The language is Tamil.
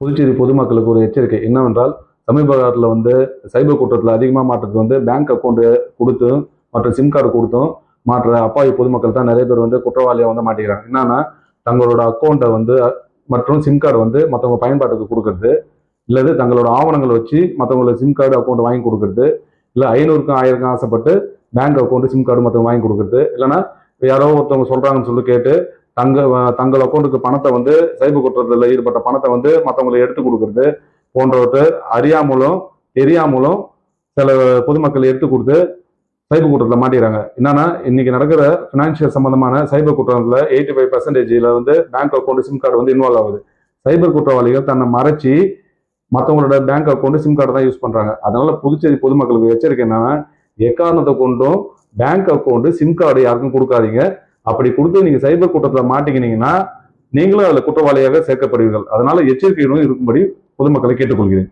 புதுச்சேரி பொதுமக்களுக்கு ஒரு எச்சரிக்கை என்னவென்றால், சமீப காலத்தில் சைபர் குற்றத்தில் அதிகமாக மாட்டுறது பேங்க் அக்கௌண்ட் கொடுத்தும் மற்றும் சிம் கார்டு கொடுத்தும் மாற்ற அப்பாவி பொதுமக்கள் தான் நிறைய பேர் குற்றவாளியாக மாட்டிக்கிறாங்க. என்னன்னா, தங்களோட அக்கௌண்ட்டை மற்றும் சிம் கார்டு மற்றவங்க பயன்பாட்டுக்கு கொடுக்கறது, இல்லது தங்களோட ஆவணங்களை வச்சு மற்றவங்களுக்கு சிம் கார்டு அக்கௌண்ட் வாங்கி கொடுக்கறது, இல்லை 500க்கும் 1000க்கும் ஆசைப்பட்டு பேங்க் அக்கௌண்ட் சிம் கார்டு மற்றவங்க வாங்கி கொடுக்கறது, இல்லைன்னா யாரோ ஒருத்தவங்க சொல்றாங்கன்னு சொல்லி கேட்டு தங்கள் அக்கௌண்ட்டுக்கு பணத்தை சைபர் குற்றத்தில் ஈடுபட்ட பணத்தை மற்றவங்களுக்கு எடுத்து கொடுக்கறது போன்றவற்றை அறியாமலும் தெரியாமலும் சில பொதுமக்கள் எடுத்து கொடுத்து சைபர் குற்றத்தில் மாட்டிக்கிறாங்க. என்னன்னா, இன்னைக்கு நடக்கிற பினான்சியல் சம்பந்தமான சைபர் குற்றத்துல 85% bank account sim card involve ஆகுது. சைபர் குற்றவாளிகள் தன்னை மறைச்சி மற்றவங்களோட பேங்க் அக்கௌண்ட் சிம் கார்டு தான் யூஸ் பண்றாங்க. அதனால புதுச்சேரி பொதுமக்களுக்கு எச்சரிக்கை என்னன்னா, எக்காரணத்தை கொண்டும் பேங்க் அக்கௌண்ட் சிம் கார்டு யாருக்கும் கொடுக்காதீங்க. அப்படி கொடுத்து நீங்க சைபர் குற்றத்தில் மாட்டிக்கினீங்கன்னா நீங்களும் அதுல குற்றவாளியாக சேர்க்கப்படுவீர்கள். அதனால எச்சரிக்கையுடன் இருக்கும்படி பொதுமக்களை கேட்டுக்கொள்கிறேன்.